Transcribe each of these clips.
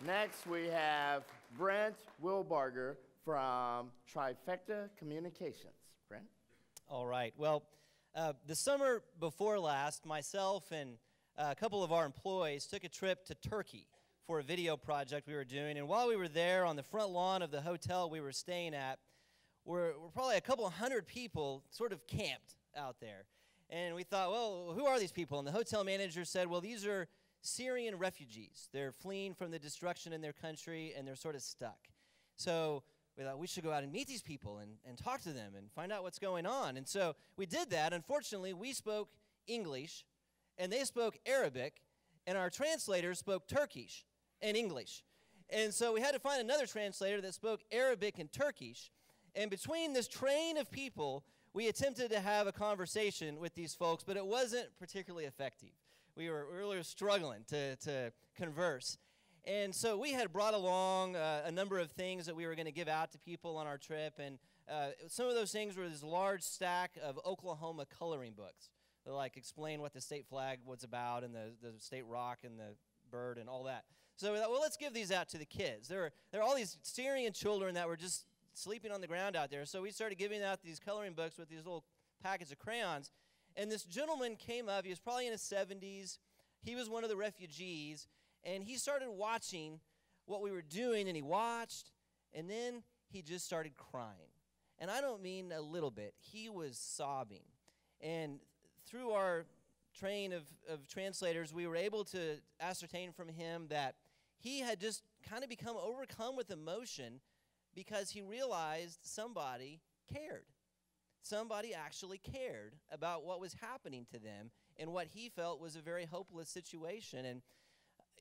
Next, we have Brent Wheelbarger from Trifecta Communications. Brent? All right. Well, the summer before last, myself and a couple of our employees took a trip to Turkey for a video project we were doing. And while we were there on the front lawn of the hotel we were staying at, we're probably a couple hundred people sort of camped out there. And we thought, well, who are these people? And the hotel manager said, well, these are Syrian refugees. They're fleeing from the destruction in their country, and they're sort of stuck. So we thought we should go out and meet these people and talk to them and find out what's going on. And so we did that. Unfortunately, we spoke English, and they spoke Arabic, and our translator spoke Turkish and English. And so we had to find another translator that spoke Arabic and Turkish. And between this train of people, we attempted to have a conversation with these folks, but it wasn't particularly effective. We were really struggling to converse. And so we had brought along a number of things that we were going to give out to people on our trip. And some of those things were this large stack of Oklahoma coloring books that like explain what the state flag was about and the state rock and the bird and all that. So we thought, well, let's give these out to the kids. There are all these Syrian children that were just sleeping on the ground out there. So we started giving out these coloring books with these little packets of crayons. And this gentleman came up. He was probably in his 70s. He was one of the refugees. And he started watching what we were doing, and he watched, and then he just started crying. And I don't mean a little bit. He was sobbing. And through our train of translators, we were able to ascertain from him that he had just kind of become overcome with emotion because he realized somebody cared. Somebody actually cared about what was happening to them and what he felt was a very hopeless situation. And,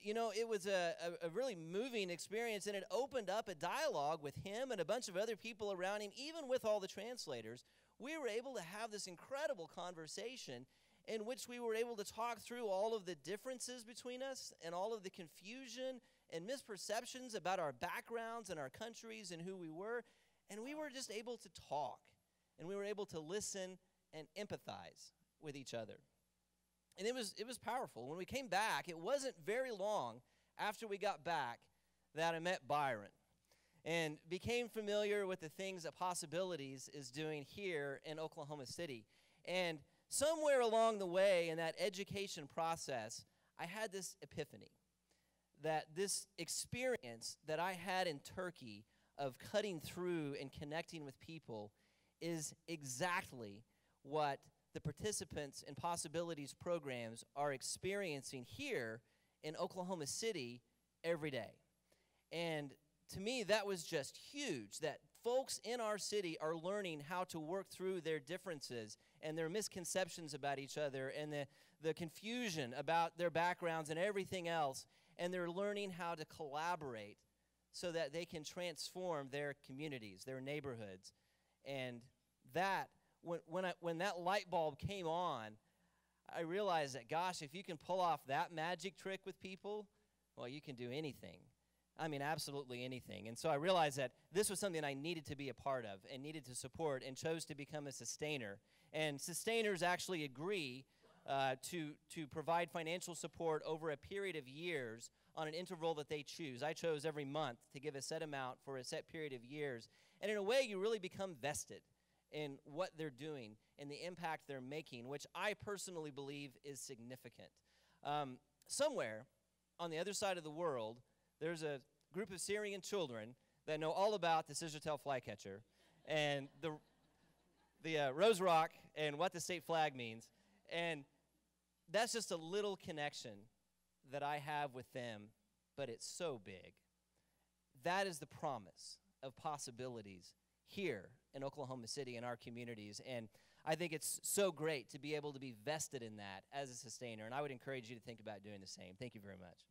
you know, it was a really moving experience, and it opened up a dialogue with him and a bunch of other people around him, even with all the translators. We were able to have this incredible conversation in which we were able to talk through all of the differences between us and all of the confusion and misperceptions about our backgrounds and our countries and who we were. And we were just able to talk. And we were able to listen and empathize with each other. And it was powerful. When we came back, it wasn't very long after we got back that I met Byron and became familiar with the things that Possibilities is doing here in Oklahoma City. And somewhere along the way in that education process, I had this epiphany that this experience that I had in Turkey of cutting through and connecting with people is exactly what the participants in Possibilities programs are experiencing here in Oklahoma City every day. And to me, that was just huge, that folks in our city are learning how to work through their differences and their misconceptions about each other and the confusion about their backgrounds and everything else, and they're learning how to collaborate so that they can transform their communities, their neighborhoods. And that, when that light bulb came on, I realized that, gosh, if you can pull off that magic trick with people, well, you can do anything. I mean, absolutely anything. And so I realized that this was something I needed to be a part of and needed to support and chose to become a sustainer. And sustainers actually agree to provide financial support over a period of years on an interval that they choose. I chose every month to give a set amount for a set period of years. And in a way, you really become vested in what they're doing and the impact they're making, which I personally believe is significant. Somewhere on the other side of the world, there's a group of Syrian children that know all about the Scissortail flycatcher and the Rose Rock and what the state flag means. And that's just a little connection that I have with them, but it's so big. That is the promise of Possibilities here in Oklahoma City in our communities. And I think it's so great to be able to be vested in that as a sustainer. And I would encourage you to think about doing the same. Thank you very much.